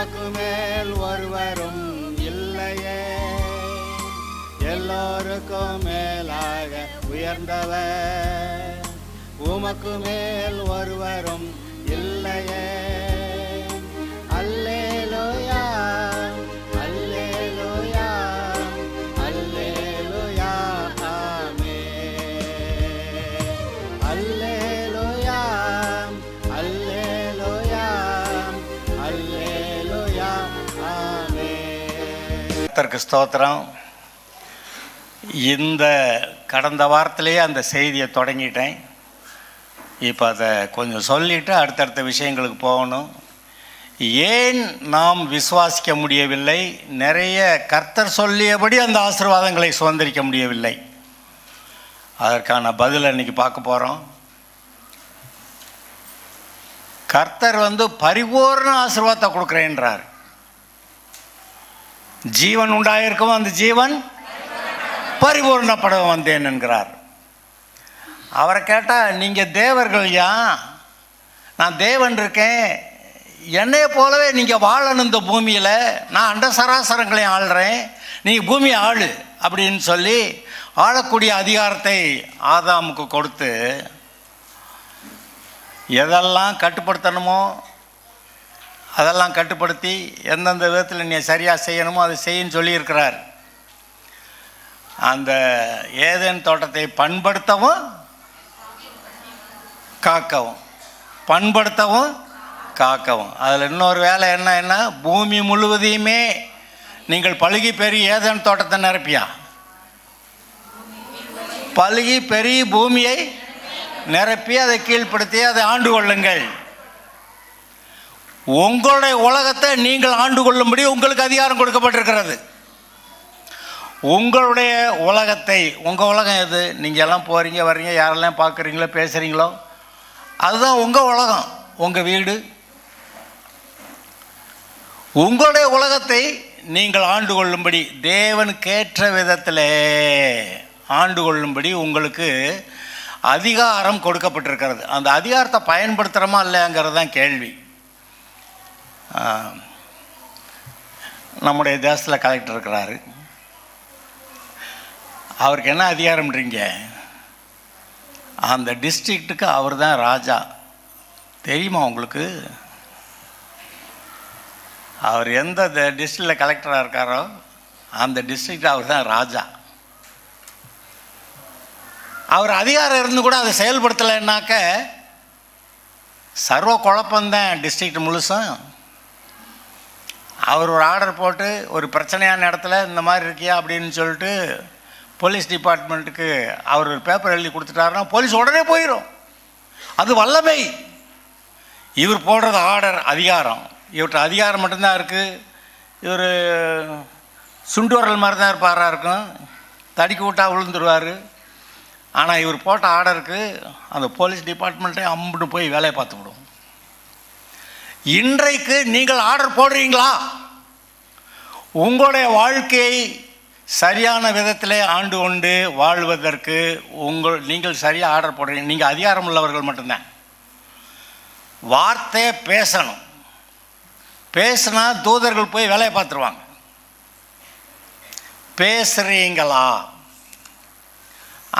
உமக்கு மேல் ஒருவரும் இல்லையே, எல்லோருக்கும் மேலாக உயர்ந்தவர், உமக்கு மேல் ஒருவரும் இல்லையே. அல்லேலூயா அல்லேலூயா அல்லேலூயா ஆமென். அல்லேலூயா அல்லேலூயா அல்லேலூயா ஆமென். கர்த்தருக்கு ஸ்தோத்திரம். இந்த கடந்த வாரத்திலேயே அந்த செய்தியை தொடங்கிட்டேன். இப்போ அதை கொஞ்சம் சொல்லிவிட்டு அடுத்தடுத்த விஷயங்களுக்கு போகணும். ஏன் நாம் விசுவாசிக்க முடியவில்லை? நிறைய கர்த்தர் சொல்லியபடி அந்த ஆசீர்வாதங்களை சுதந்திரிக்க முடியவில்லை. அதற்கான பதில் இன்னைக்கு பார்க்க போகிறோம். கர்த்தர் பரிபூர்ண ஆசீர்வாதத்தை கொடுக்குறேன்றார். ஜீவன் உண்டாயிருக்கும், அந்த ஜீவன் பரிபூர்ணப்பட வந்தேன் என்கிறார். அவரை கேட்டால் நீங்கள் தேவர்கள் யான், நான் தேவன் இருக்கேன், என்னைய போலவே நீங்கள் வாழணும் இந்த பூமியில், நான் அண்ட சராசரங்களையும் ஆள்றேன், நீங்கள் பூமி ஆளு அப்படின்னு சொல்லி ஆளக்கூடிய அதிகாரத்தை ஆதாமுக்கு கொடுத்து எதெல்லாம் கட்டுப்படுத்தணுமோ அதெல்லாம் கட்டுப்படுத்தி எந்தெந்த விதத்தில் நீ சரியாக செய்யணுமோ அதை செய்யன்னு சொல்லியிருக்கிறார். அந்த ஏதேன் தோட்டத்தை பண்படுத்தவும் காக்கவும், பண்படுத்தவும் காக்கவும். அதில் இன்னொரு வேலை என்ன, பூமி முழுவதையுமே நீங்கள் பழுகி பெரிய ஏதேன் தோட்டத்தை நிரப்பியா, பழுகி பெரிய பூமியை நிரப்பி அதை கீழ்ப்படுத்தி அதை ஆண்டு கொள்ளுங்கள். உங்களுடைய உலகத்தை நீங்கள் ஆண்டு கொள்ளும்படி உங்களுக்கு அதிகாரம் கொடுக்கப்பட்டிருக்கிறது. உங்களுடைய உலகத்தை, உங்கள் உலகம் எது? நீங்கள் எல்லாம் போகிறீங்க வர்றீங்க, யாரெல்லாம் பார்க்குறீங்களோ பேசுகிறீங்களோ அதுதான் உங்கள் உலகம், உங்கள் வீடு. உங்களுடைய உலகத்தை நீங்கள் ஆண்டு கொள்ளும்படி, தேவனுக்கேற்ற விதத்தில் ஆண்டு கொள்ளும்படி உங்களுக்கு அதிகாரம் கொடுக்கப்பட்டிருக்கிறது. அந்த அதிகாரத்தை பயன்படுத்துகிறோமா இல்லைங்கிறது தான் கேள்வி. நம்முடைய தேசத்தில் கலெக்டர் இருக்கிறாரு. அவருக்கு என்ன அதிகாரம்ன்றீங்க? அந்த டிஸ்ட்ரிக்ட்டுக்கு அவர் தான் ராஜா. தெரியுமா உங்களுக்கு? அவர் எந்த டிஸ்ட்ரிக்டில் கலெக்டராக இருக்காரோ அந்த டிஸ்ட்ரிக்டில் அவர் தான் ராஜா. அவர் அதிகாரம் இருந்து கூட அதை செயல்படுத்தலைன்னாக்க சர்வ குழப்பந்தான் டிஸ்ட்ரிக்ட் முழுசும். அவர் ஒரு ஆர்டர் போட்டு ஒரு பிரச்சனையான இடத்துல இந்த மாதிரி இருக்கியா அப்படின்னு சொல்லிட்டு போலீஸ் டிபார்ட்மெண்ட்டுக்கு அவர் ஒரு பேப்பர் எழுதி கொடுத்துட்டாருன்னா போலீஸ் உடனே போயிடும். அது வல்லமை. இவர் போடுறது ஆர்டர், அதிகாரம். இவர்கிட்ட அதிகாரம் மட்டும்தான் இருக்குது. இவர் சுண்டு வரல் மாதிரி தான் இருப்பாரா இருக்கும், தடிக்கி விட்டா விழுந்துருவார். ஆனால் இவர் போட்ட ஆர்டருக்கு அந்த போலீஸ் டிபார்ட்மெண்ட்டே அம்புட்டு போய் வேலையை பார்த்து விடும். இன்றைக்கு நீங்கள் ஆர்டர் போடுறீங்களா? உங்களுடைய வாழ்க்கையை சரியான விதத்திலே ஆண்டு கொண்டு வாழ்வதற்கு நீங்கள் சரியாக ஆர்டர் போடுறீங்க. நீங்கள் அதிகாரம் உள்ளவர்கள் மட்டும்தான். வார்த்தையை பேசணும். பேசினா தூதர்கள் போய் வேலையை பார்த்துருவாங்க. பேசுகிறீங்களா?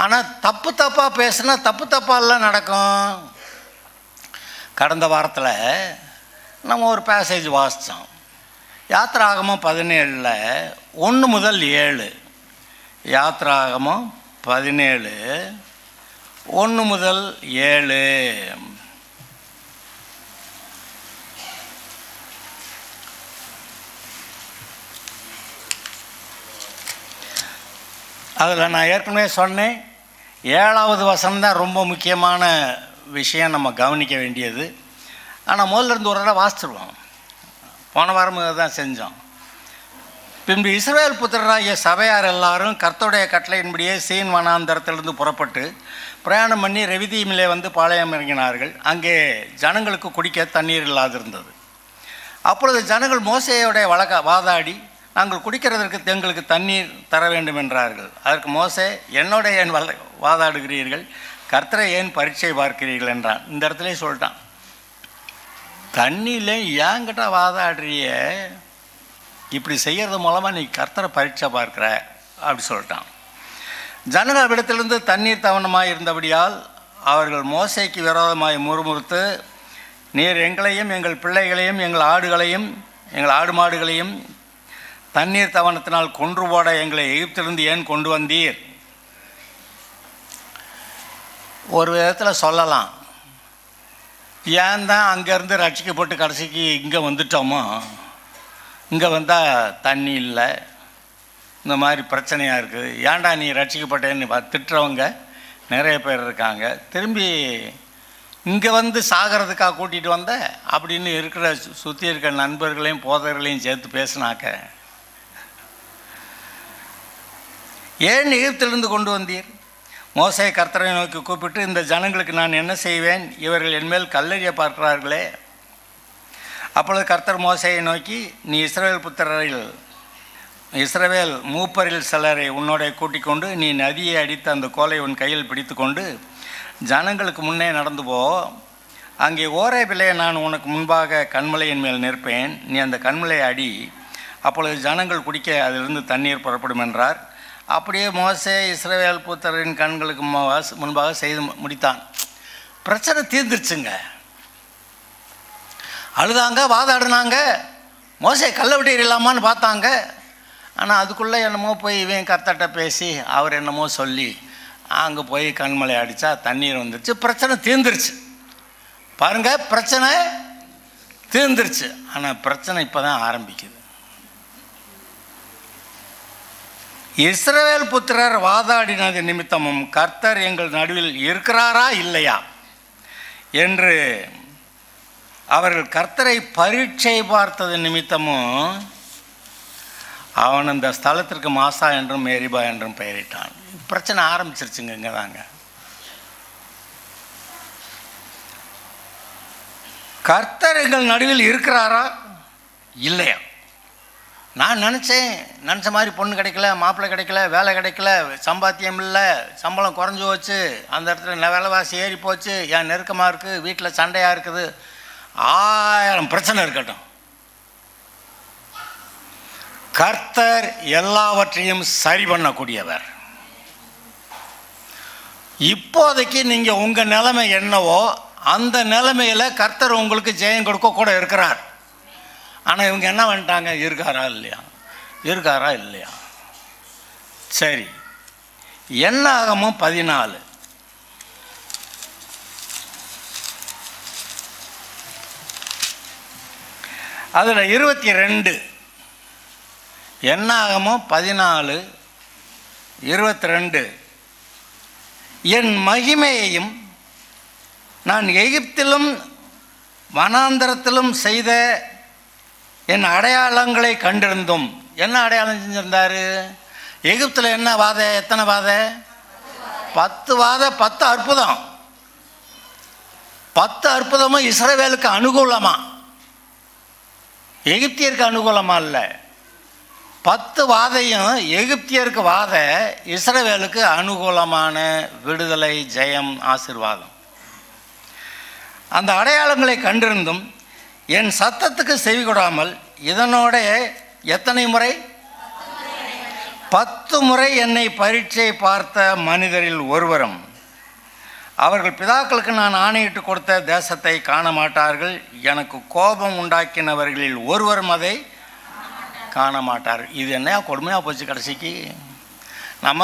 ஆனால் தப்பாக பேசுனா தப்பாலாம் நடக்கும். கடந்த வாரத்தில் நம்ம ஒரு பேசேஜ் வாசித்தோம். யாத்திராகமம் 17 1 முதல் 7. யாத்திராகமம் 17 1 முதல் 7. அதில் நான் ஏற்கனவே சொன்னேன், 7வது வசனம் தான் ரொம்ப முக்கியமான விஷயம், நம்ம கவனிக்க வேண்டியது. ஆனால் முதல்ல இருந்து ஒரு தடவை வாசிச்சிருவோம். போன வாரம் தான் செஞ்சோம். பின்பு இஸ்ரவேல் புத்திரராகிய சபையார் எல்லாரும் கர்த்தருடைய கட்டளையின்படியே சீன் வனாந்தரத்திலிருந்து புறப்பட்டு பிரயாணம் பண்ணி ரெவிதீமிலே பாளையம் இறங்கினார்கள். அங்கே ஜனங்களுக்கு குடிக்க தண்ணீர் இல்லாதிருந்தது. அப்பொழுது ஜனங்கள் மோசேயோடைய வாதாடி, நாங்கள் குடிக்கிறதற்கு எங்களுக்கு தண்ணீர் தர வேண்டும் என்றார்கள். அதற்கு மோசே, என்னோட ஏன் வாதாடுகிறீர்கள்? கர்த்தரை ஏன் பரீட்சை பார்க்கிறீர்கள் என்றான். இந்த இடத்துல சொல்லிட்டான், தண்ணியில் ஏங்கிட்ட வாதாடுறிய, இப்படி செய்கிறது மூலமாக நீ கர்த்தரை பரீட்சை பார்க்குற அப்படி சொல்லிட்டான். ஜனங்கள் இடத்திலிருந்து தண்ணீர் தவணமாக இருந்தபடியால் அவர்கள் மோசேக்கு விரோதமாய் முறுமுறுத்து, நீர் எங்களையும் எங்கள் பிள்ளைகளையும் எங்கள் ஆடுகளையும் எங்கள் ஆடு மாடுகளையும் தண்ணீர் தவணத்தினால் கொன்று போட எங்களை எகிப்திலிருந்து ஏன் கொண்டு வந்தீர்? ஒரு விதத்தில் சொல்லலாம், ஏன் தான் அங்கேருந்து ரட்சிக்கப்பட்டு கடைசிக்கு இங்கே வந்துட்டோமோ, இங்கே வந்தால் தண்ணி இல்லை, இந்த மாதிரி பிரச்சனையாக இருக்குது, ஏன்டா நீ ரட்சிக்கப்பட்டேன்னு திட்டுறவங்க நிறைய பேர் இருக்காங்க. திரும்பி இங்கே வந்து சாகிறதுக்காக கூட்டிகிட்டு வந்த அப்படின்னு இருக்கிற சுற்றி இருக்கிற நண்பர்களையும் போதகர்களையும் சேர்த்து பேசினாக்க, ஏன் எகிப்திலிருந்து கொண்டு வந்தீர்? மோசே கர்த்தரை நோக்கி கூப்பிட்டு, இந்த ஜனங்களுக்கு நான் என்ன செய்வேன்? இவர்கள் என்மேல் கல்லெறிய பார்க்கிறார்களே. அப்பொழுது கர்த்தர் மோசேயை நோக்கி, நீ இஸ்ரவேல் மூப்பரில் சிலரை உன்னோட கூட்டிக் கொண்டு நீ நதியை அடித்து அந்த கோலை உன் கையில் பிடித்து கொண்டு ஜனங்களுக்கு முன்னே நடந்து போ. அங்கே ஓரேபிலே நான் உனக்கு முன்பாக கண்மலையின் மேல் நிற்பேன். நீ அந்த கண்மலையை அடி, அப்பொழுது ஜனங்கள் குடிக்க அதிலிருந்து தண்ணீர் புறப்படும் என்றார். அப்படியே மோசே இஸ்ரவேல் புத்திரரின் கண்களுக்கு முன்பாக செய்து முடித்தான். பிரச்சனை தீர்ந்துருச்சுங்க. அழுதாங்க, வாதாடினாங்க, மோசே கல்லை விட்டு எறியலாமான்னு பார்த்தாங்க. ஆனால் அதுக்குள்ளே என்னமோ போய் இவன் கர்த்தர்கிட்ட பேசி அவர் என்னமோ சொல்லி அங்கே போய் கண்மலை அடித்தா தண்ணீர் வந்துருச்சு. பிரச்சனை தீர்ந்துருச்சு. பாருங்கள், பிரச்சனை தீர்ந்துருச்சு. ஆனால் பிரச்சனை இப்போ தான் ஆரம்பிக்குது. இஸ்ரவேல் புத்திரர் வாதாடினது நிமித்தமும் கர்த்தர் எங்கள் நடுவில் இருக்கிறாரா இல்லையா என்று அவர்கள் கர்த்தரை பரீட்சை பார்த்தது நிமித்தமும் அவன் அந்த ஸ்தலத்திற்கு மாசா என்றும் மேரிபா என்றும் பெயரிட்டான். பிரச்சனை ஆரம்பிச்சிருச்சுங்க. இங்கே தாங்க கர்த்தர் எங்கள் நடுவில் இருக்கிறாரா இல்லையா? நான் நினச்ச மாதிரி பொண்ணு கிடைக்கல, மாப்பிள்ளை கிடைக்கல, வேலை கிடைக்கல, சம்பாத்தியம் இல்லை, சம்பளம் குறைஞ்சி போச்சு, அந்த இடத்துல விலைவாசி ஏறி போச்சு, ஏன் நெருக்கமாக இருக்குது, வீட்டில் சண்டையாக இருக்குது, 1000 பிரச்சனை இருக்கட்டும், கர்த்தர் எல்லாவற்றையும் சரி பண்ணக்கூடியவர். இப்போதைக்கு நீங்கள் உங்கள் நிலைமை என்னவோ அந்த நிலைமையில் கர்த்தர் உங்களுக்கு ஜெயம் கொடுக்க கூட இருக்கிறார். ஆனால் இவங்க என்ன பண்ணிட்டாங்க? இருக்காரா இல்லையா? சரி, என்னாகமம் 14 அதில் 22, என்னாகமம் 14:22, என் மகிமையையும் நான் எகிப்திலும் வனாந்தரத்திலும் செய்த என் அடையாளங்களை கண்டிருந்தும். என்ன அடையாளம் செஞ்சிருந்தார்? எகிப்தில் என்ன வாதை? எத்தனை வாதை? 10 வாதை, 10 அற்புதம். 10 அற்புதமும் இஸ்ரவேலுக்கு அனுகூலமா, எகிப்தியருக்கு அனுகூலமா இல்லை. 10 வாதையும் எகிப்தியருக்கு வாதை, இஸ்ரவேலுக்கு அனுகூலமான விடுதலை, ஜெயம், ஆசீர்வாதம். அந்த அடையாளங்களை கண்டிருந்தும் என் சத்தத்துக்கு செவி கொடாமல் இதனோட எத்தனை முறை? 10 முறை என்னை பரீட்சை பார்த்த மனிதரில் ஒருவரும் அவர்கள் பிதாக்களுக்கு நான் ஆணையிட்டு கொடுத்த தேசத்தை காண மாட்டார்கள். எனக்கு கோபம் உண்டாக்கினவர்களில் ஒருவரும் அதை காண மாட்டார். இது என்ன கொடுமையாக போச்சு. கடைசிக்கு நம்ம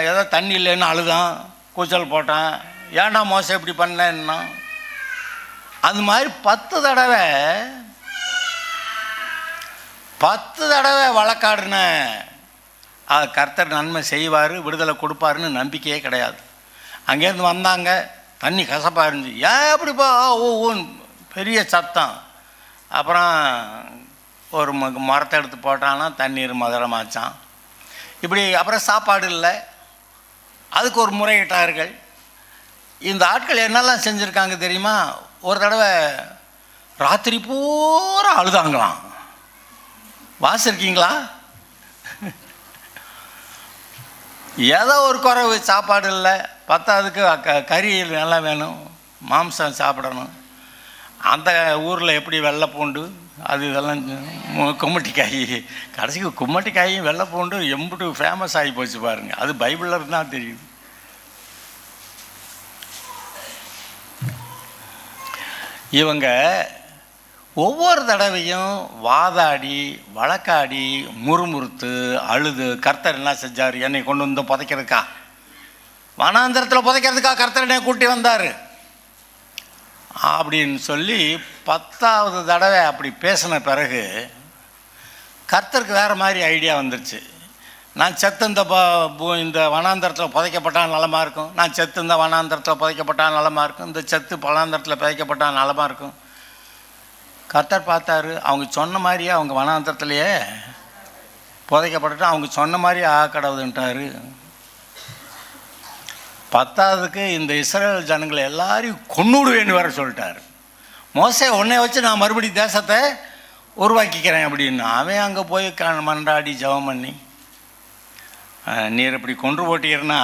ஏதோ தண்ணி இல்லைன்னு அழுதான், கூச்சல் போட்டான், ஏன்டா மோசம் இப்படி பண்ணேன்னா, அது மாதிரி 10 தடவை வழக்காடுன கர்த்தர் நன்மை செய்வார், விடுதலை கொடுப்பாருன்னு நம்பிக்கையே கிடையாது. அங்கேருந்து வந்தாங்க, தண்ணி கசப்பாக இருந்துச்சு, ஏன் எப்படிப்பா ஓன்னு பெரிய சத்தம். அப்புறம் ஒரு மரத்தை எடுத்து போட்டான்னா தண்ணீர் மதுரமாச்சான். இப்படி அப்புறம் சாப்பாடு இல்லை, அதுக்கு ஒரு முறையிட்டார்கள். இந்த ஆட்கள் என்னெல்லாம் செஞ்சுருக்காங்க தெரியுமா? ஒரு தடவை ராத்திரி பூரா அழுதாங்களாம். வாசிருக்கீங்களா? ஏதோ ஒரு குறைவு, சாப்பாடு இல்லை, பத்தாவதுக்கு கறி நல்லா வேணும், மாம்சம் சாப்பிடணும். அந்த ஊரில் எப்படி வெள்ளை பூண்டு அது இதெல்லாம் கும்மட்டிக்காய், கடைசிக்கு கும்மட்டிக்காயும் வெள்ளை பூண்டு எம்பிட்டு ஃபேமஸ் ஆகி போச்சு பாருங்கள். அது பைபிளில் இருந்தால் தெரியுது. இவங்க ஒவ்வொரு தடவையும் வாதாடி வழக்காடி முறுமுறுத்து அழுது கர்த்தர் என்ன செஞ்சார், என்னை கொண்டு வந்து புதைக்கிறதுக்கா, வனாந்தரத்தில் புதைக்கிறதுக்கா கர்த்தர் என்னை கூட்டி வந்தார் அப்படின்னு சொல்லி 10வது தடவை அப்படி பேசின பிறகு கர்த்தருக்கு வேறு மாதிரி ஐடியா வந்துருச்சு. நான் செத்து இந்த வனாந்தரத்தில் புதைக்கப்பட்டால் நலமாக இருக்கும், நான் செத்து இந்த வனாந்தரத்தில் புதைக்கப்பட்டால் நலமாக இருக்கும், இந்த செத்து வனாந்தரத்தில் புதைக்கப்பட்டால் நலமாக இருக்கும். கர்த்தர் பார்த்தாரு, அவங்க சொன்ன மாதிரியே அவங்க வனாந்தரத்துலையே புதைக்கப்பட்டுட்டு அவங்க சொன்ன மாதிரியே ஆக்கடவுதுன்ட்டார். 10வதுக்கு இந்த இஸ்ரேல் ஜனங்களை எல்லாரையும் கொன்னுடுவேன்னு வேறு சொல்லிட்டார். மோசே உன்னை வச்சு நான் மறுபடியும் தேசத்தை உருவாக்கிக்கிறேன் அப்படின்னு அவன் அங்கே போய் மன்றாடி ஜெபம் பண்ணி, நீர் இப்படி கொன்று போட்டீர்னா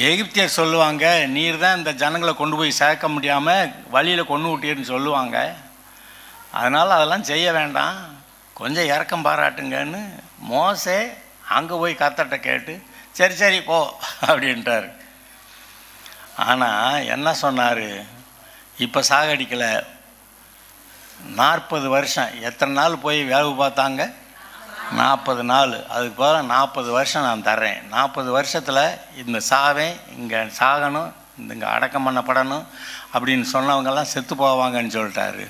எகிப்தியர் சொல்லுவாங்க, நீர் தான் இந்த ஜனங்களை கொண்டு போய் சேர்க்க முடியாமல் வழியில் கொண்டு விட்டீர்னு சொல்லுவாங்க, அதனால் அதெல்லாம் செய்ய வேண்டாம், கொஞ்சம் இரக்கம் பாராட்டுங்கன்னு மோசே அங்கே போய் கர்த்தர்கிட்ட கேட்டு சரி சரி போ அப்படின்ட்டார். ஆனால் என்ன சொன்னார், இப்போ சாகடிக்கலை, 40 வருஷம். எத்தனை நாள் போய் வேவு பார்த்தாங்க? 40 நாள். அதுக்கு பதிலாக 40 வருஷம் நான் தர்றேன், 40 வருஷத்தில் இந்த சாவேன், இங்கே சாகணும், இங்கே அடக்கம் பண்ணப்படணும் அப்படின்னு சொன்னவங்கெல்லாம் செத்து போவாங்கன்னு சொல்லிட்டாரு.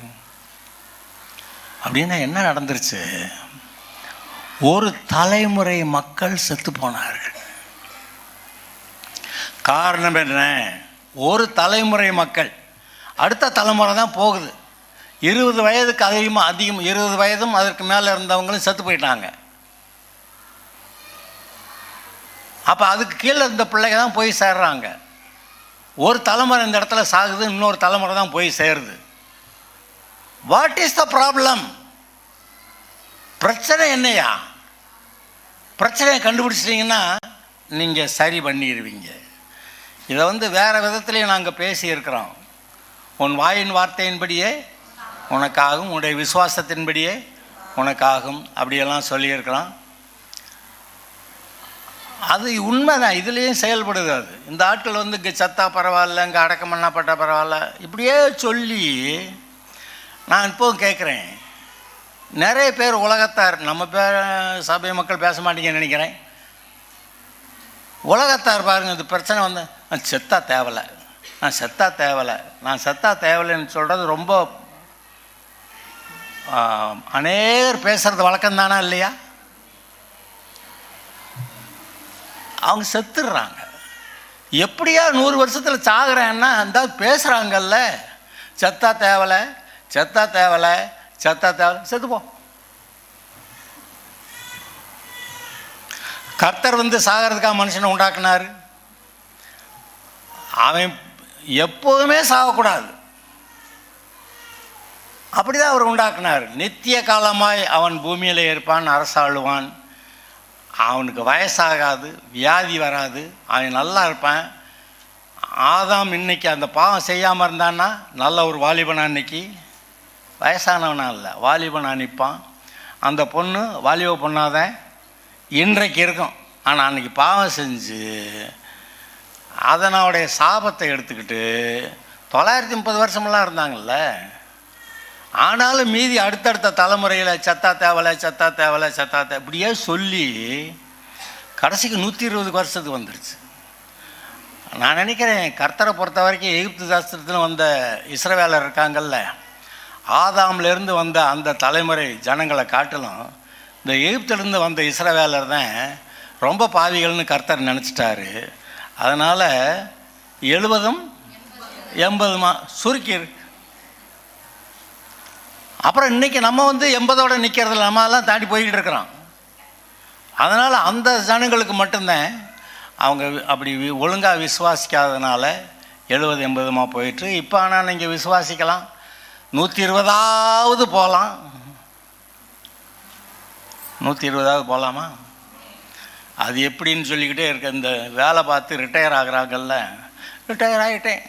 அப்படின்னா என்ன நடந்துருச்சு, ஒரு தலைமுறை மக்கள் செத்து போனார்கள். காரணம் என்ன, ஒரு தலைமுறை மக்கள், அடுத்த தலைமுறை தான் போகுது. 20 வயதுக்கு அதிகம் 20 வயதும் அதற்கு மேலே இருந்தவங்களும் செத்து போயிட்டாங்க. அப்போ அதுக்கு கீழே இருந்த பிள்ளைங்க தான் போய் சேர்றாங்க. ஒரு தலைமுறை இந்த இடத்துல சாகுது, இன்னொரு தலைமுறை தான் போய் சேருது. What is the problem? பிரச்சனை என்னையா? பிரச்சனையை கண்டுபிடிச்சிட்டிங்கன்னா நீங்கள் சரி பண்ணிடுவீங்க. இதை வேறு விதத்துலேயும் நாங்கள் பேசியிருக்கிறோம். உன் வாயின் வார்த்தையின்படியே உனக்காகும், உன்னுடைய விசுவாசத்தின்படியே உனக்காகும் அப்படியெல்லாம் சொல்லியிருக்கிறோம். அது உண்மைதான், இதுலேயும் செயல்படுது. அது இந்த ஆட்கள் இங்கே சத்தா பரவாயில்ல, இங்கே அடக்கம் பண்ணப்பட்ட பரவாயில்ல இப்படியே சொல்லி நான் இப்போவும் கேட்குறேன். நிறைய பேர் உலகத்தார், நம்ம சபை மக்கள் பேச மாட்டீங்கன்னு நினைக்கிறேன், உலகத்தார் பாருங்கள், இந்த பிரச்சனை நான் செத்தா தேவலை, நான் செத்தா தேவலை, நான் செத்தா தேவலைன்னு சொல்கிறது ரொம்ப அநேகர் பேசுகிறது வழக்கம் தானா இல்லையா? அவங்க செத்துடுறாங்க. எப்படியா 100 வருஷத்தில் சாகுறேன்னா அந்த பேசுகிறாங்கல்ல, செத்தா தேவலை, செத்தா தேவலை, செத்தா தேவலை, செத்துப்போம். கர்த்தர் சாகிறதுக்காக மனுஷனை உண்டாக்குனார். அவன் எப்போதுமே சாகக்கூடாது, அப்படிதான் அவர் உண்டாக்குனார். நித்திய காலமாய் அவன் பூமியில் இருப்பான், அரசாளுவான், அவனுக்கு வயசாகாது, வியாதி வராது, அவன் நல்லா இருப்பான். ஆதாம் இன்னைக்கு அந்த பாவம் செய்யாமல் இருந்தான்னா நல்ல ஒரு வாலிபனா, இன்னைக்கு வயசானவனா இல்லை, வாலிபனா நிற்பான். அந்த பொண்ணு வாலிப பொண்ணாதான் இன்றைக்கு இருக்கும். ஆனால் அன்றைக்கி பாவம் செஞ்சு அதனுடைய சாபத்தை எடுத்துக்கிட்டு 930 வருஷமெல்லாம் இருந்தாங்கல்ல. ஆனாலும் மீதி அடுத்தடுத்த தலைமுறையில் செத்தா தேவலை, செத்தா தேவலை, செத்தா இப்படியே சொல்லி கடைசிக்கு 120 வருஷத்துக்கு வந்துடுச்சு. நான் நினைக்கிறேன் கர்த்தரை பொறுத்த வரைக்கும் எகிப்து தேசத்தில் வந்த இஸ்ரவேலர் இருக்காங்கல்ல, ஆதாம்லேருந்து வந்த அந்த தலைமுறை ஜனங்களை காட்டிலும் இந்த எகிப்திலிருந்து வந்த இஸ்ரவேலர் தான் ரொம்ப பாவிகள்னு கர்த்தர் நினச்சிட்டாரு. அதனால் 70 80 சுருக்கி. அப்புறம் இன்றைக்கி நம்ம 80ஓட நிற்கிறதில்ல, நம்ம அதெல்லாம் தாண்டி போய்கிட்டு இருக்கிறோம். அதனால் அந்த ஜனங்களுக்கு மட்டும்தான் அவங்க அப்படி ஒழுங்காக விசுவாசிக்காததுனால 70 80 போயிட்டு. இப்போ ஆனால் நீங்கள் விசுவாசிக்கலாம், 120வது போகலாம். 120வது போகலாமா? அது எப்படின்னு சொல்லிக்கிட்டே இருக்க. இந்த வேலை பார்த்து ரிட்டையர் ஆகிறாங்கல்ல, ரிட்டையர் ஆகிட்டேன்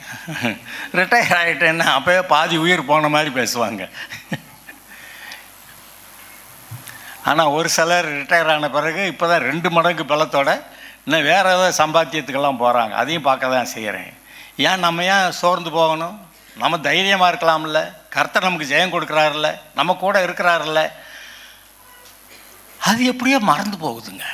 ரிட்டையர் ஆகிட்டேன்னா அப்போயே பாதி உயிர் போன மாதிரி பேசுவாங்க. ஆனால் ஒரு சிலர் ரிட்டையர் ஆன பிறகு இப்போ தான் 2 மடங்கு பலத்தோட இன்னும் வேறு ஏதாவது சம்பாத்தியத்துக்கெல்லாம் போகிறாங்க. அதையும் பார்க்க தான் செய்கிறேன். ஏன் நம்ம ஏன் சோர்ந்து போகணும்? நம்ம தைரியமாக இருக்கலாம்ல. கர்த்தர் நமக்கு ஜெயம் கொடுக்குறாருல்ல, நம்ம கூட இருக்கிறாருல்ல. அது எப்படியோ மறந்து போகுதுங்க.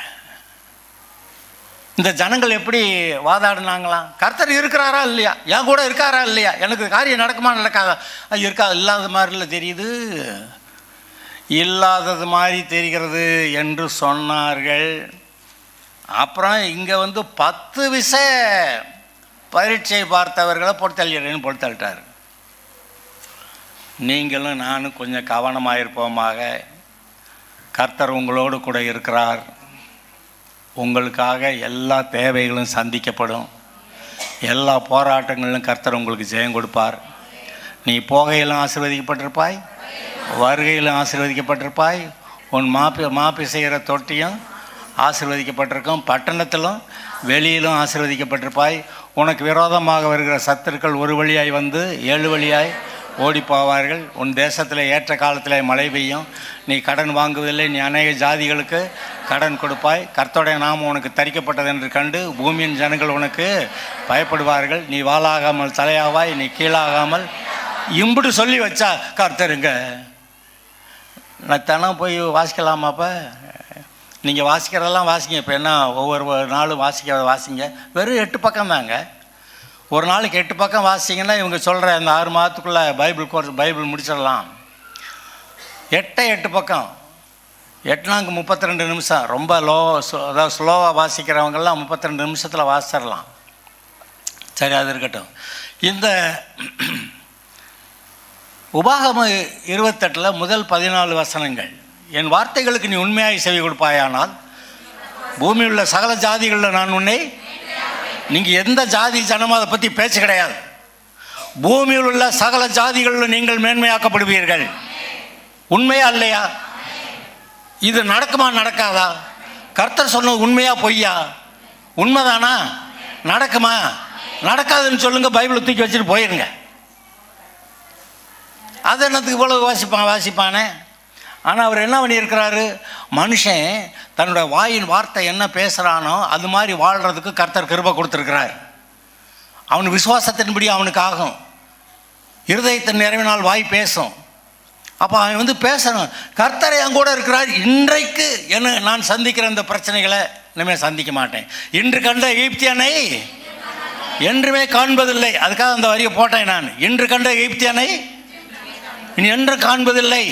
இந்த ஜனங்கள் எப்படி வாதாடினாங்களாம்? கர்த்தர் இருக்கிறாரா இல்லையா, என் கூட இருக்காரா இல்லையா, எனக்கு காரியம் நடக்குமா நடக்காதா, இருக்கா, இல்லாத மாதிரில தெரியுது, இல்லாதது மாதிரி தெரிகிறது என்று சொன்னார்கள். அப்புறம் இங்கே 10 விச பரீட்சை பார்த்தவர்களை பொறுத்தள்ளிடுறேன்னு பொறுத்தள்ளிட்டார். நீங்களும் நானும் கொஞ்சம் கவனமாக இருப்போமாக. கர்த்தர் உங்களோடு கூட இருக்கிறார். உங்களுக்காக எல்லா தேவைகளும் சந்திக்கப்படும். எல்லா போராட்டங்களிலும் கர்த்தர் உங்களுக்கு ஜெயம் கொடுப்பார். நீ போகையிலும் ஆசீர்வதிக்கப்பட்டிருப்பாய், வருகையிலும் ஆசீர்வதிக்கப்பட்டிருப்பாய். உன் மாப்பி செய்கிற தொட்டியும் ஆசீர்வதிக்கப்பட்டிருக்கும், பட்டணத்திலும் வெளியிலும் ஆசீர்வதிக்கப்பட்டிருப்பாய். உனக்கு விரோதமாக வருகிற சத்துருக்கள் ஒரு வழியாய் வந்து 7 வழியாய் ஓடி போவார்கள். உன் தேசத்தில் ஏற்ற காலத்தில் மழை பெய்யும். நீ கடன் வாங்குவதில்லை, நீ அநேக ஜாதிகளுக்கு கடன் கொடுப்பாய். கர்த்தருடைய நாமம் உனக்கு தரிக்கப்பட்டது என்று கண்டு பூமியின் ஜனங்கள் உனக்கு பயப்படுவார்கள். நீ வாளாகாமல் தலையாவாய், நீ கீழாகாமல். இம்புட்டு சொல்லி வச்சா கர்த்தருங்க. நான் தினம் போய் வாசிக்கலாமாப்பா? நீங்கள் வாசிக்கிறதெல்லாம் வாசிங்க. இப்போ என்ன ஒவ்வொரு நாளும் வாசிங்க. வெறும் 8 பக்கம் தாங்க. ஒரு நாளைக்கு 8 பக்கம் வாசிங்கன்னா இவங்க சொல்கிற அந்த 6 மாதத்துக்குள்ளே பைபிள் முடிச்சிடலாம். 8 பக்கம் 8 32 நிமிஷம். ரொம்ப அதாவது ஸ்லோவாக வாசிக்கிறவங்கெல்லாம் 32 நிமிஷத்தில் வாசிச்சிடலாம். சரி, அது இருக்கட்டும். இந்த உபாகமம் 28 முதல் 14 வசனங்கள். என் வார்த்தைகளுக்கு நீ உண்மையாய் செவி கொடுப்பாயானால் பூமியில் உள்ள சகல ஜாதிகளில் நான் உன்னை, நீங்கள் எந்த ஜாதி ஜனமும் அதை பற்றி பேச்சு கிடையாது. பூமியில் உள்ள சகல ஜாதிகளில் நீங்கள் மேன்மையாக்கப்படுவீர்கள். உண்மையா இல்லையா? இது நடக்குமா நடக்காதா? கர்த்தர் சொன்னது உண்மையா பொய்யா? உண்மைதானா? நடக்குமா? நடக்காதுன்னு சொல்லுங்க, பைபிளை தூக்கி வச்சுட்டு போயிருங்க. அது என்னத்துக்கு இவ்வளவு வாசிப்பானே? ஆனால் அவர் என்ன பண்ணியிருக்கிறாரு? மனுஷன் தன்னோட வாயின் வார்த்தை என்ன பேசுகிறானோ அது மாதிரி வாழ்கிறதுக்கு கர்த்தர் கிருபை கொடுத்துருக்கிறார். அவன் விசுவாசத்தின்படி அவனுக்கு ஆகும். இருதயத்தின் நிறைவினால் வாய் பேசும். அப்போ அவன் பேசணும். கர்த்தர் என் கூட இருக்கிறார். இன்றைக்கு என்ன நான் சந்திக்கிற இந்த பிரச்சனைகளை இனிமேல் சந்திக்க மாட்டேன். இன்று கண்ட எகிப்தியனை என்றுமே காண்பதில்லை. அதுக்காக அந்த வரியை போட்டேன் நான். இன்று கண்ட எகிப்தியனை இனி என்று காண்பதில்லை.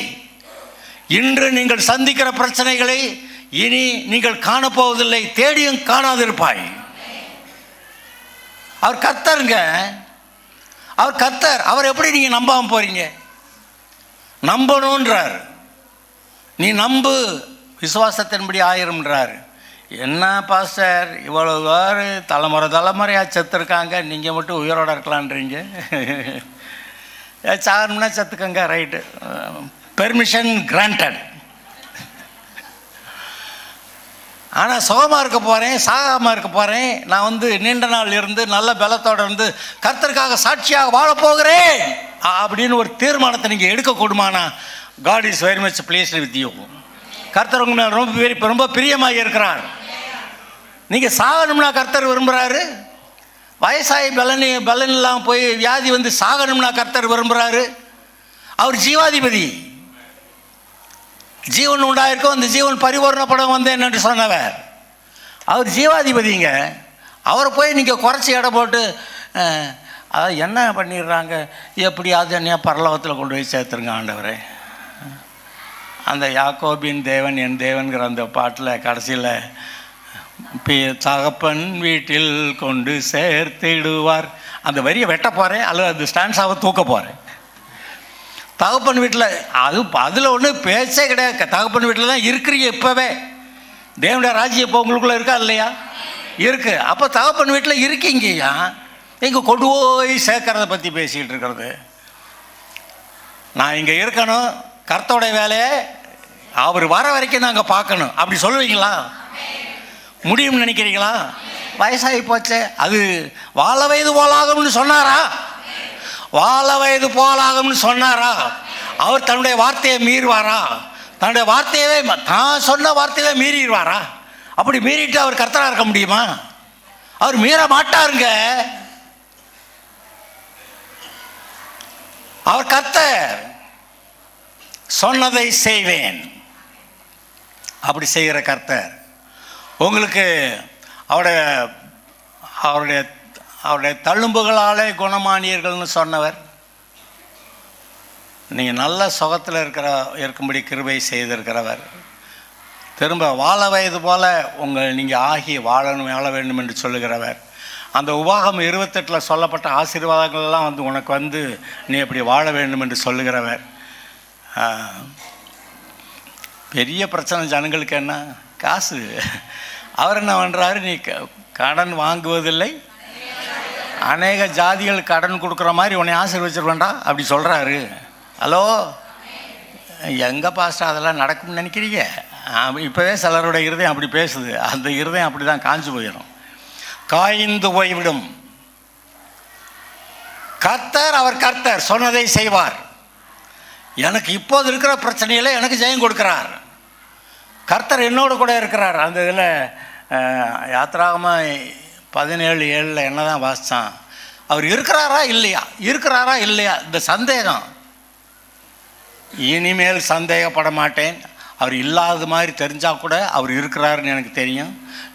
இன்று நீங்கள் சந்திக்கிற பிரச்சனைகளை இனி நீங்கள் காணப்போவதில்லை. தேடியும் காணாதிருப்பாய். அவர் கர்த்தருங்க. அவர் கர்த்தர். அவர் எப்படி நீங்கள் நம்பாமல் போறீங்க? நம்பணுன்றார். நீ நம்பு, விசுவாசத்தின்படி ஆயிரும்ன்றார். என்ன பாஸ்டர் இவ்வளவு பேர் தலைமுறையாக செத்துருக்காங்க, நீங்கள் மட்டும் உயிரோடு இருக்கலான்றீங்க. சாகணும்னா செத்துக்கங்க, ரைட்டு, பெர்மிஷன் கிராண்டட். ஆனால் சுகமாக இருக்க போகிறேன், சாகாமல் இருக்க போகிறேன், நான் நீண்ட நாள் இருந்து நல்ல பலத்தோடு இருந்து கர்த்தருக்காக சாட்சியாக வாழப்போகிறேன் அப்படின்னு ஒரு தீர்மானத்தை நீங்கள் எடுக்கக்கூடுமானா, God is very much pleased with you. கர்த்தர் உங்க மேலே ரொம்ப பிரியமாக இருக்கிறார். நீங்கள் சாகணும்னா கர்த்தர் விரும்புகிறாரு. வயசாகி பலன் இல்லாமல் போய் வியாதி சாகணும்னா கர்த்தர் விரும்புகிறாரு. அவர் ஜீவாதிபதி. ஜீவன் உண்டாயிருக்கும், அந்த ஜீவன் பரிபூர்ணப்படம் வந்தேன் என்று சொன்னவர். அவர் ஜீவாதிபதிங்க. அவரை போய் நீங்கள் குறைச்சி எடை போட்டு அதை என்ன பண்ணிடுறாங்க, எப்படியாவது என்னையா பரலோகத்தில் கொண்டு போய் சேர்த்துருங்க ஆண்டவரே. அந்த யாக்கோபின் தேவன் என் தேவன்கிற அந்த பாட்டில் கடைசியில் தகப்பன் வீட்டில் கொண்டு சேர்த்திடுவார், அந்த வரியை வெட்ட போகிறேன் அல்லது அந்த ஸ்டான்ஸாவை தூக்க போகிறேன். தகப்பன் வீட்டில் அதில் ஒன்றும் பேச்சே கிடையாது. தகப்பன் வீட்டில் தான் இருக்கிறீங்க. இப்போவே தேவனுடைய ராஜ்யம் இப்போ உங்களுக்குள்ளே இருக்கா இல்லையா? இருக்குது. அப்போ தகப்பன் வீட்டில் இருக்கீங்கய்யா. இங்கே கொண்டு போய் சேர்க்கறத பற்றி பேசிக்கிட்டு இருக்கிறது. நான் இங்கே இருக்கணும், கர்த்தருடைய வேலையை அவர் வர வரைக்கும் நாங்கள் பார்க்கணும், அப்படி சொல்லுவீங்களா? முடியும்னு நினைக்கிறீங்களா? வயசாகி போச்சே. அது வாழ வயது போலாகும்னு சொன்னாரா? வாழ வயது போலாகும்னு சொன்னாரா? அவர் தன்னுடைய வார்த்தையை மீறுவாரா? தன்னுடைய வார்த்தையவே தான் சொன்ன வார்த்தையவே மீறிடுவாரா? அப்படி மீறிட்டு அவர் கர்த்தராக இருக்க முடியுமா? அவர் மீற மாட்டாருங்க. அவர் கர்த்தர். சொன்னதை செய்வேன் அப்படி செய்கிற கர்த்தர். உங்களுக்கு அவருடைய அவருடைய அவருடைய தழும்புகளாலே குணமானீர்கள்னு சொன்னவர். நீங்கள் நல்ல சுகத்தில் இருக்கும்படி கிருபை செய்திருக்கிறவர். திரும்ப வாழ வயது போல நீங்கள் ஆகி வாழ வேண்டும் என்று சொல்லுகிறவர். அந்த உபாகம் 28 சொல்லப்பட்ட ஆசீர்வாதங்கள்லாம் உனக்கு நீ எப்படி வாழ வேண்டும் என்று சொல்லுகிறவர். பெரிய பிரச்சனை ஜனங்களுக்கு என்ன? காசு. அவர் என்ன பண்ணுறாரு? நீ கடன் வாங்குவதில்லை, அநேக ஜாதிகள் கடன் கொடுக்குற மாதிரி உன்னை ஆசீர்வச்சிருவேண்டா அப்படி சொல்கிறாரு. ஹலோ, எங்கே பாஸ்டர் அதெல்லாம் நடக்கும்னு நினைக்கிறீங்க? இப்போவே சிலருடைய இருதயம் அப்படி பேசுது. அந்த இருதயம் அப்படி தான் காஞ்சு போயிடும், காய்ந்து போய்விடும். கர்த்தர், அவர் கர்த்தர் சொன்னதை செய்வார். எனக்கு இப்போது இருக்கிற பிரச்சனையில் எனக்கு ஜெயம் கொடுக்கிறார். கர்த்தர் என்னோடு கூட இருக்கிறார். அந்த இதில் யாத்திராகமம் 17:7 என்ன தான் வாசித்தான்? அவர் இருக்கிறாரா இல்லையா, இருக்கிறாரா இல்லையா, இந்த சந்தேகம். இனிமேல் சந்தேகப்பட மாட்டேன். அவர் இல்லாத மாதிரி தெரிஞ்சால் கூட அவர் இருக்கிறாருன்னு எனக்கு தெரியும்.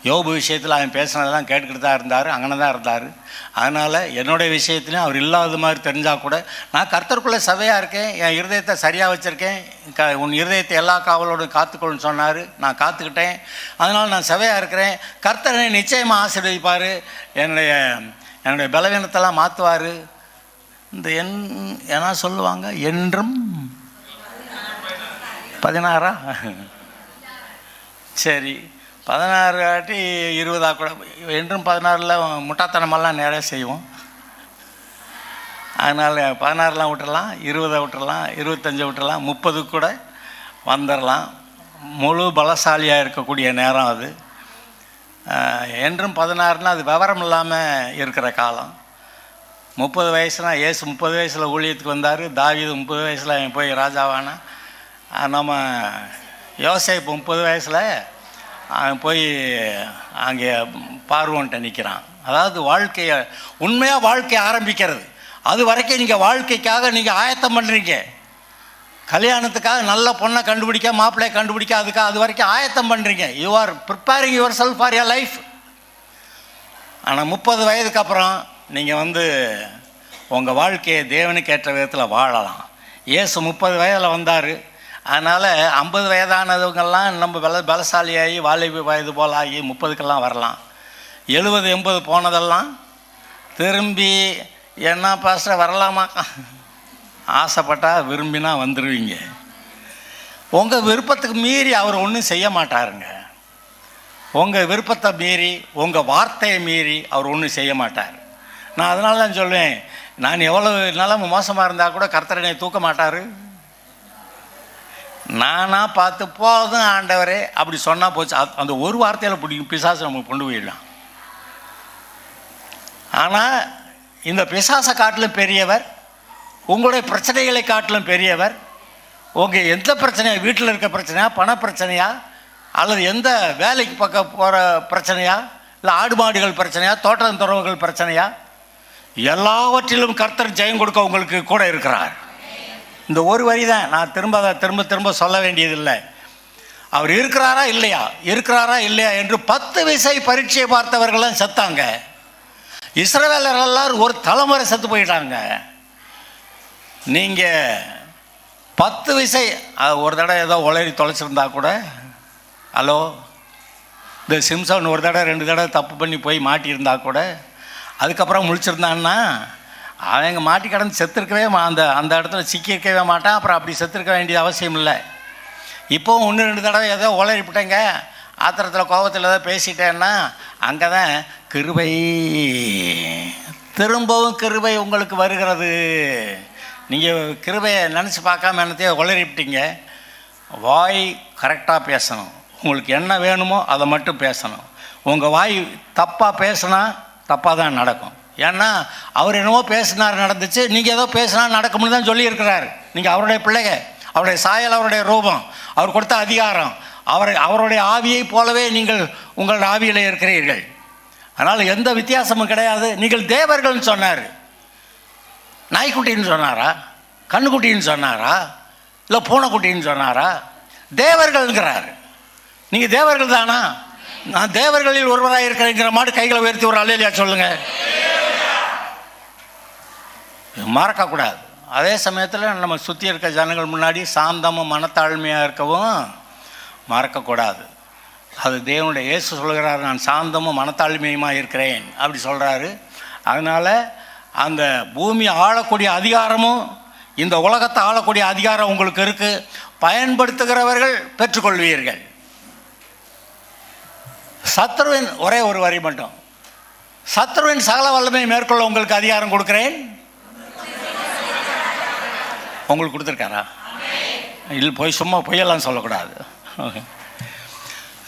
யோபு விஷயத்தில் அவன் பேசினதெல்லாம் கேட்டுக்கிட்டு தான் இருந்தார், அங்கே தான் இருந்தார். அதனால் என்னுடைய விஷயத்துலையும் அவர் இல்லாத மாதிரி தெரிஞ்சால் கூட நான் கர்த்தருக்குள்ளே சபையாக இருக்கேன், என் இருதயத்தை சரியாக வச்சுருக்கேன். உன் இருதயத்தை எல்லா காவலோடும் காத்துக்கொள்ளுன்னு சொன்னார். நான் காத்துக்கிட்டேன். அதனால் நான் சபையாக இருக்கிறேன். கர்த்தரை நிச்சயமாக ஆசீர்வதிப்பார். என்னுடைய பலவீனத்தெல்லாம் மாற்றுவார். இந்த ஏன்னா சொல்லுவாங்க என்றும் 16 சரி 16 ஆட்டி 20 கூட என்றும் 16 முட்டாத்தனமெல்லாம் நிறைய செய்வோம். அதனால் 16 விட்டுடலாம், 20 விட்டுடலாம், 25 விட்டுடலாம், 30 கூட வந்துடலாம். முழு பலசாலியாக இருக்கக்கூடிய நேரம் அது. என்றும் 16 அது விவரம் இல்லாமல் இருக்கிற காலம். 30 வயசுனா இயேசு 30 வயசில் ஊழியத்துக்கு வந்தார். தாவீது 30 வயசில் போய் ராஜாவானா. நம்ம யோசேப்பு 30 வயசில் போய் அங்கே பார்வோன்ட்ட நிற்கிறான். அதாவது வாழ்க்கையை உண்மையாக வாழ்க்கையை ஆரம்பிக்கிறது. அது வரைக்கும் நீங்கள் வாழ்க்கைக்காக நீங்கள் ஆயத்தம் பண்ணுறீங்க. கல்யாணத்துக்காக நல்ல பொண்ணை கண்டுபிடிக்க, மாப்பிள்ளையை கண்டுபிடிக்க, அதுக்காக அது வரைக்கும் ஆயத்தம் பண்ணுறீங்க. You are preparing your self for your life. ஆனால் 30 வயதுக்கு அப்புறம் நீங்கள் உங்கள் வாழ்க்கையை தேவனுக்கு ஏற்ற விதத்தில் வாழலாம். இயேசு 30 வயதில் வந்தார். அதனால் 50 வயதானவங்கெல்லாம் நம்ம பலசாலியாகி வாலிப வயது போல் ஆகி 30க்கெல்லாம் வரலாம். 70-80 போனதெல்லாம் திரும்பி என்ன பாஸ்டர் வரலாமா? ஆசைப்பட்டால் விரும்பினா வந்துடுவீங்க. உங்கள் விருப்பத்துக்கு மீறி அவர் ஒன்றும் செய்ய மாட்டாருங்க. உங்கள் விருப்பத்தை மீறி, உங்கள் வார்த்தையை மீறி அவர் ஒன்றும் செய்ய மாட்டார். நான் அதனால தான் சொல்லுவேன், நான் எவ்வளோ நிலைமை மோசமாக இருந்தால் கூட கர்த்தரனை தூக்க மாட்டார். நானாக பார்த்து போதும் ஆண்டவரே அப்படி சொன்னால் போச்சு. அந்த ஒரு வார்த்தையில் பிடிக்கும் பிசாசு நமக்கு கொண்டு போயிடலாம். ஆனால் இந்த பிசாசை காட்டிலும் பெரியவர், உங்களுடைய பிரச்சனைகளை காட்டிலும் பெரியவர். உங்கள் எந்த பிரச்சனையா, வீட்டில் இருக்க பிரச்சனையா, பண பிரச்சனையா, அல்லது எந்த வேலைக்கு பக்கம் போகிற பிரச்சனையா, இல்லை ஆடு மாடுகள் பிரச்சனையா, தோட்டம் துறவுகள் பிரச்சனையா, எல்லாவற்றிலும் கர்த்தர் ஜெயம் கொடுக்க உங்களுக்கு கூட இருக்கிறார். இந்த ஒரு வரி தான் நான் திரும்ப சொல்ல வேண்டியதில்லை. அவர் இருக்கிறாரா இல்லையா, இருக்கிறாரா இல்லையா என்று 10 விசை பரீட்சை பார்த்தவர்கள்லாம் செத்தாங்க. இஸ்ரவேலர் எல்லாரும் ஒரு தலைமுறை செத்து போயிட்டாங்க. நீங்கள் 10 விசை ஒரு தடவை ஏதோ உளறி தொலைச்சிருந்தா கூட, ஹலோ, இந்த சிம்சன் ஒரு தடவை 2 தடவை தப்பு பண்ணி போய் மாட்டியிருந்தா கூட, அதுக்கப்புறம் முழிச்சிருந்தான்னா அவங்க மாட்டி கடந்து செத்துருக்கவே அந்த இடத்துல சிக்கியிருக்கவே மாட்டான். அப்புறம் அப்படி செத்துருக்க வேண்டிய அவசியம் இல்லை. இப்போவும் 1-2 தடவை ஏதோ உளறிவிட்டேங்க, ஆத்திரத்தில் கோபத்தில் ஏதோ பேசிட்டேன்னா அங்கே தான் கிருபை, திரும்பவும் கிருபை உங்களுக்கு வருகிறது. நீங்கள் கிருபையை நினச்சி பார்க்காம என்னத்தையோ உளறிவிட்டீங்க. வாய் கரெக்டாக பேசணும். உங்களுக்கு என்ன வேணுமோ அதை மட்டும் பேசணும். உங்கள் வாய் தப்பாக பேசுனா தப்பாக தான் நடக்கும். ஏன்னா அவர் என்னவோ பேசினார் நடந்துச்சு, நீங்கள் ஏதோ பேசினா நடக்கும்னு தான் சொல்லியிருக்கிறார். நீங்கள் அவருடைய பிள்ளைங்க, அவருடைய சாயல், அவருடைய ரூபம், அவர் கொடுத்த அதிகாரம், அவருடைய ஆவியை போலவே நீங்கள் உங்கள் ஆவியில் இருக்கிறீர்கள். அதனால் எந்த வித்தியாசமும் கிடையாது. நீங்கள் தேவர்கள்னு சொன்னார். நாய்க்குட்டின்னு சொன்னாரா, கண்ணுக்குட்டின்னு சொன்னாரா, இல்லை பூனைக்குட்டின்னு சொன்னாரா? தேவர்கள்ங்கிறார். நீங்கள் தேவர்கள் தானா? நான் தேவர்களில் ஒருவராக இருக்கிறேங்கிற மாதிரி கைகளை உயர்த்தி ஒரு அல்லேலூயா சொல்லுங்க. மறக்கக்கூடாது. அதே சமயத்தில் நம்ம சுற்றி இருக்க ஜனங்கள் முன்னாடி சாந்தமும் மனத்தாழ்மையாக இருக்கவும் மறக்கக்கூடாது. அது தேவனுடைய இயேசு சொல்கிறார், நான் சாந்தமும் மனத்தாழ்மையுமாக இருக்கிறேன் அப்படி சொல்கிறாரு. அதனால் அந்த பூமி ஆளக்கூடிய அதிகாரமும் இந்த உலகத்தை ஆளக்கூடிய அதிகாரம் உங்களுக்கு இருக்குது. பயன்படுத்துகிறவர்கள் பெற்றுக்கொள்வீர்கள். சத்ருவின் ஒரே ஒரு வரி மட்டும், சத்ருவின் சகல வல்லமை மேற்கொள்ள உங்களுக்கு அதிகாரம் கொடுக்கிறேன். உங்களுக்கு கொடுத்துருக்காரா? இல்லை, போய் சும்மா பொய்யெல்லாம் சொல்லக்கூடாது.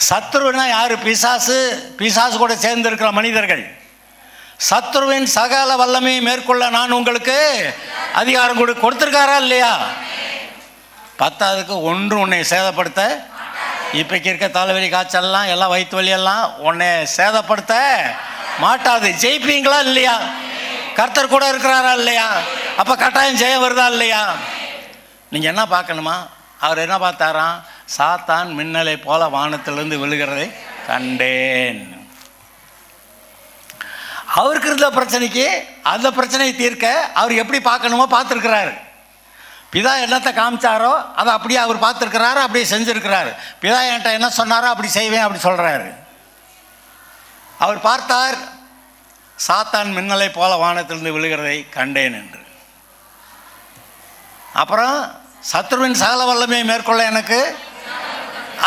சத்ருவினா யார்? பிசாசு, பிசாசு கூட சேர்ந்திருக்கிற மனிதர்கள். சத்ருவின் சகல வல்லமையை மேற்கொள்ள நான் உங்களுக்கு அதிகாரம் கொடுத்துருக்காரா இல்லையா? பத்தாவதுக்கு ஒன்று உன்னை சேதப்படுத்த, இப்போக்கு இருக்க தலைவலி காய்ச்சல்லாம் எல்லாம் வயிற்று வலியெல்லாம் உன்னை சேதப்படுத்த மாட்டாது. ஜெயிப்பீங்களா இல்லையா? கர்த்தர் கூட இருக்கிறாரா இல்லையா? அப்போ கட்டாயம் ஜெயம் வருதா இல்லையா? நீங்கள் என்ன பார்க்கணுமா? அவர் என்ன பார்த்தாராம்? சாத்தான் மின்னலை போல வானத்திலிருந்து விழுகிறதை கண்டேன். அவருக்கு இருந்த பிரச்சனைக்கு அந்த பிரச்சனையை தீர்க்க அவர் எப்படி பார்க்கணுமோ பார்த்துருக்கிறாரு. பிதா என்னத்தை காமிச்சாரோ அதை அப்படியே அவர் பார்த்துருக்கிறாரு, அப்படியே செஞ்சுருக்கிறாரு. பிதா என்கிட்ட என்ன சொன்னாரோ அப்படி செய்வேன் அப்படி சொல்கிறாரு. அவர் பார்த்தார், சாத்தான் மின்னலை போல வானத்திலிருந்து விழுகிறதை கண்டேன் என்று. அப்புறம் சத்ருவின் சகல வல்லமையை மேற்கொள்ள எனக்கு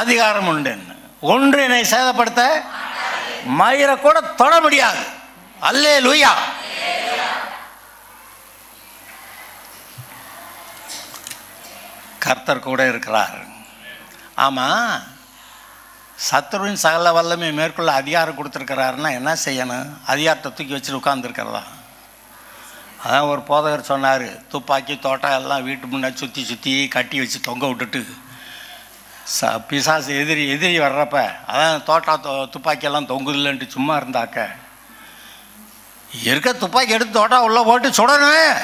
அதிகாரம் உண்டு. ஒன்று என்னை சேதப்படுத்த மயிரை கூட தொட முடியாது. அல்லேலூயா. கர்த்தர் கூட இருக்கிறார். ஆமாம், சத்ருவின் சகல வல்லமை மேற்கொள்ள அதிகாரம் கொடுத்துருக்கிறாருன்னா என்ன செய்யணும்? அதிகாரத்தை தூக்கி வச்சுட்டு உட்கார்ந்துருக்கிறதா? அதான் ஒரு போதகர் சொன்னார், துப்பாக்கி தோட்டம் எல்லாம் வீட்டு முன்னாடி சுற்றி சுற்றி கட்டி வச்சு தொங்க விட்டுட்டு பிசாசு எதிரி வர்றப்ப அதான் தோட்டம் துப்பாக்கியெல்லாம் தொங்குதில்லைன்ட்டு சும்மா இருந்தாக்க இருக்க துப்பாக்கி எடுத்து தோட்டம் உள்ளே போட்டு சுடணும்,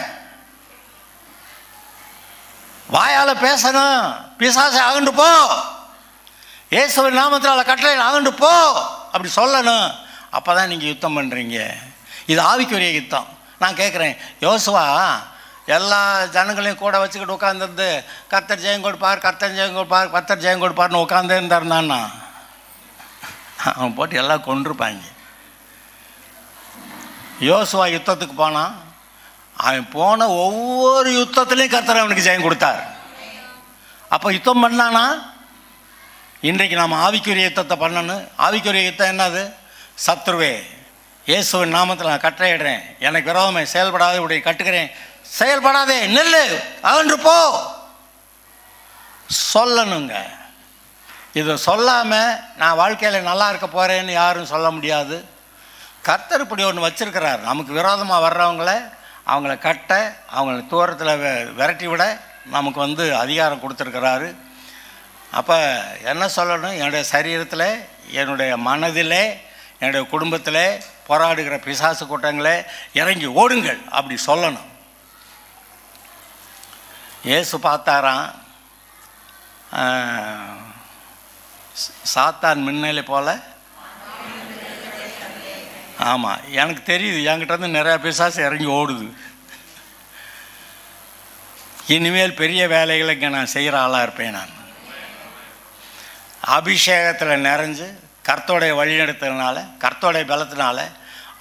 வாயால் பேசணும், பிசாசை அகண்டு போ, இயேசுவின் நாமத்தில் கட்டளை அகண்டு போ அப்படி சொல்லணும். அப்போ தான் நீங்கள் யுத்தம் பண்ணுறீங்க. இது ஆவிக்குரிய யுத்தம். நான் கேட்குறேன், யோசுவா எல்லா ஜனங்களையும் கூட வச்சுக்கிட்டு உட்காந்துருந்து கர்த்தர் ஜெயம் கொடுப்பார், கர்த்தர் ஜெயம் கொடுப்பார், கர்த்தர் ஜெயம் கொடுப்பார்னு உட்காந்தே இருந்தாருன்னா அவன் போட்டு எல்லாம் கொண்டிருப்பாங்க. யோசுவா யுத்தத்துக்கு போனான். அவன் போன ஒவ்வொரு யுத்தத்துலேயும் கர்த்தர் அவனுக்கு ஜெயம் கொடுத்தார். அப்போ யுத்தம் பண்ணானா? இன்றைக்கு நாம் ஆவிக்குரிய யுத்தத்தை பண்ணணும். ஆவிக்குரிய யுத்தம் என்னது? சத்ருவே, இயேசுவின் நாமத்தில் நான் கட்டளையிடுறேன், எனக்கு விரோதமே செயல்படாத இப்படி கட்டுக்கிறேன், செயல்படாதே, நெல்லு, அகன்று போ சொல்லணுங்க. இதை சொல்லாமல் நான் வாழ்க்கையில் நல்லா இருக்க போகிறேன்னு யாரும் சொல்ல முடியாது. கர்த்தர் இப்படி ஒன்று வச்சுருக்கிறார். நமக்கு விரோதமாக அவங்கள கட்ட, அவங்கள தூரத்தில் விரட்டி விட நமக்கு அதிகாரம் கொடுத்துருக்கிறாரு. அப்போ என்ன சொல்லணும்? என்னுடைய சரீரத்தில், என்னுடைய மனதிலே, என்னுடைய குடும்பத்தில் போராடுகிற பிசாசு கூட்டங்களே இறங்கி ஓடுங்கள் அப்படி சொல்லணும். இயேசு பார்த்தாராம், சாத்தான் மின்னலை போல. ஆமாம், எனக்கு தெரியுது, என்கிட்ட நிறையா பிசாசு இறங்கி ஓடுது. இனிமேல் பெரிய வேலைகளை இங்கே நான் செய்கிற ஆளாக இருப்பேன். நான் அபிஷேகத்தில் நிறைஞ்சு கர்த்தருடைய வழிநடத்துறதுனால, கர்த்தருடைய பலத்தினால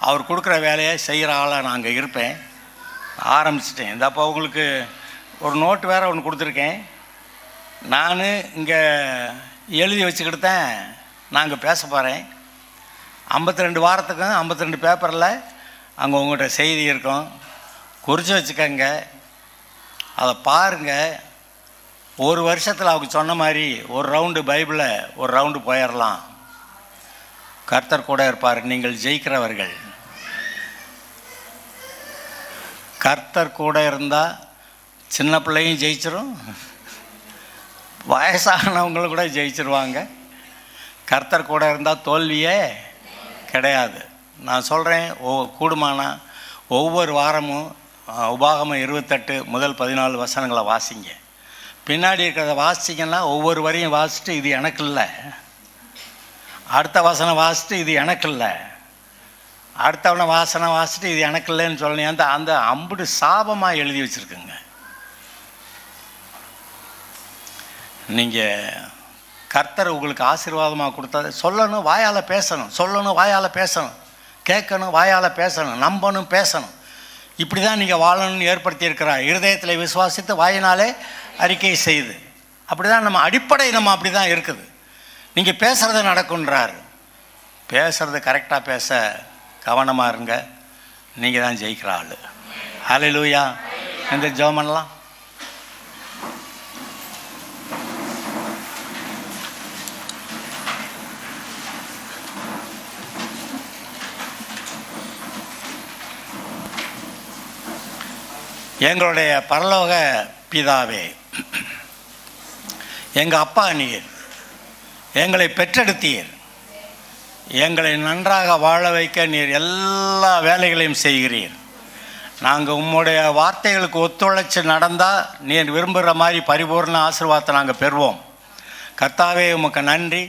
அவர் கொடுக்குற வேலையை செய்கிற ஆளாக நான் அங்கே இருப்பேன். ஆரம்பிச்சிட்டேன். இந்த அப்போ உங்களுக்கு ஒரு நோட்டு வேறு ஒன்று கொடுத்துருக்கேன். நான் இங்கே எழுதி வச்சுக்கிட்டு தான் நான் இங்கே பேச போகிறேன். 52 வாரத்துக்கும் 52 பேப்பரில் அங்கே உங்கள்கிட்ட செய்தி இருக்கும். குறித்து வச்சுக்கோங்க, அதை பாருங்கள். ஒரு வருஷத்தில் அவங்க சொன்ன மாதிரி ஒரு ரவுண்டு பைபிளை ஒரு ரவுண்டு போயிடலாம். கர்த்தர் கூட இருப்பார். நீங்கள் ஜெயிக்கிறவர்கள். கர்த்தர் கூட இருந்தால் சின்ன பிள்ளையும் ஜெயிச்சிரும், வயசானவங்களும் கூட ஜெயிச்சிருவாங்க. கர்த்தர் கூட இருந்தால் தோல்வியே கிடையாது. நான் சொல்கிறேன், கூடுமானா ஒவ்வொரு வாரமும் உபாகமம் 28 முதல் 14 வசனங்களை வாசிங்க. பின்னாடி இருக்கிறத வாசிங்கன்னா ஒவ்வொரு வரையும் வாசிட்டு இது எனக்கு இல்லை, அடுத்த வசனம் வாசிட்டு இது எனக்கு இல்லை, அடுத்தவனை வாசனம் வாசிட்டு இது எனக்கு இல்லைன்னு சொல்லணும். அந்த அம்புடு சாபமாக எழுதி வச்சுருக்குங்க. நீங்கள் கர்த்தர் உங்களுக்கு ஆசீர்வாதமாக கொடுத்தது சொல்லணும், வாயால் பேசணும், சொல்லணும், வாயால் பேசணும், கேட்கணும், வாயால் பேசணும், நம்பணும், பேசணும். இப்படி தான் நீங்கள் வாழணும்னு ஏற்படுத்தியிருக்கிறார். இருதயத்தில் விசுவாசித்து வாயினாலே அறிக்கை செய்து, அப்படி தான் நம்ம அடிப்படை நம்ம அப்படி தான் இருக்குது. நீங்கள் பேசுகிறது நடக்குன்றார். பேசுகிறது கரெக்டாக பேச கவனமாக இருங்க, நீங்கள் தான் ஜெயிக்கிற ஆள். ஹல்லேலூயா. இந்த ஜெபம் பண்ணலாம். எங்களுடைய பரலோக பிதாவே, எங்கள் அப்பா நீர், எங்களை பெற்றெடுத்தீர், எங்களை நன்றாக வாழ வைக்க நீர் எல்லா வேலைகளையும் செய்கிறீர். நாங்கள் உம்முடைய வார்த்தைகளுக்கு ஒத்துழைச்சி நடந்தால் நீர் விரும்புகிற மாதிரி பரிபூர்ண ஆசீர்வாதத்தை நாங்கள் பெறுவோம். கர்த்தாவே உமக்கு நன்றி.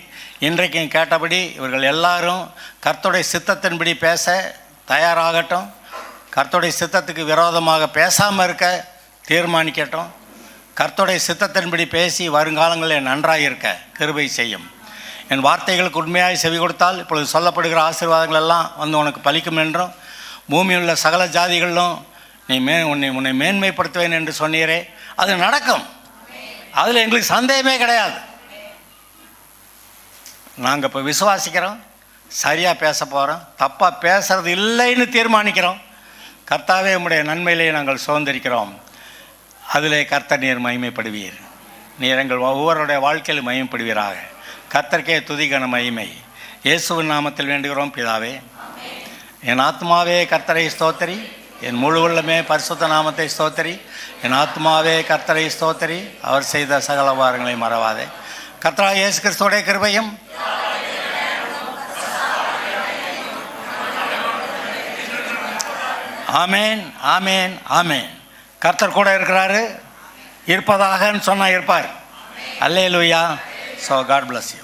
இன்றைக்கும் கேட்டபடி இவர்கள் எல்லாரும் கர்த்தருடைய சித்தத்தின்படி பேச தயாராகட்டும். கர்த்தருடைய சித்தத்துக்கு விரோதமாக பேசாமல் இருக்க தீர்மானிக்கட்டும். கர்த்தருடைய சித்தத்தின்படி பேசி வருங்காலங்களில் நன்றாக இருக்க கிருபை செய்யும். என் வார்த்தைகளுக்கு உண்மையாக செவி கொடுத்தால் இப்பொழுது சொல்லப்படுகிற ஆசீர்வாதங்கள் எல்லாம் வந்து உனக்கு பலிக்கும் என்றும், பூமியில் உள்ள சகல ஜாதிகளிலும் உன்னை மேன்மைப்படுத்துவேன் என்று சொன்னீரே, அது நடக்கும். அதில் எங்களுக்கு சந்தேகமே கிடையாது. நாங்கள் இப்போ விசுவாசிக்கிறோம், சரியாக பேச போகிறோம், தப்பாக பேசுறது இல்லைன்னு தீர்மானிக்கிறோம். கர்த்தாவே உம்முடைய நன்மையிலே நாங்கள் சுதந்திரிக்கிறோம். அதிலே கர்த்தர் நீர் மகிமைப்படுவீர். நீர் எங்கள் ஒவ்வொருடைய வாழ்க்கையில் மகிமைப்படுவீராக. கர்த்தருக்கே துதிகன மகிமை. இயேசுவின் நாமத்தில் வேண்டுகிறோம் பிதாவே. என் ஆத்மாவே கர்த்தரை ஸ்தோத்திரி, என் முழு உள்ளமே பரிசுத்த நாமத்தை ஸ்தோத்திரி. என் ஆத்மாவே கர்த்தரை ஸ்தோத்திரி, அவர் செய்த சகல உபகாரங்களை மறவாதே. கர்த்தராகிய இயேசு கிறிஸ்துவுடைய கிருபையும் ஆமேன், ஆமேன், ஆமேன். கர்த்தர் கூட இருக்கிறாரு, இருப்பதாகன்னு சொன்னால் இருப்பார். அல்லேலூயா. So God bless you.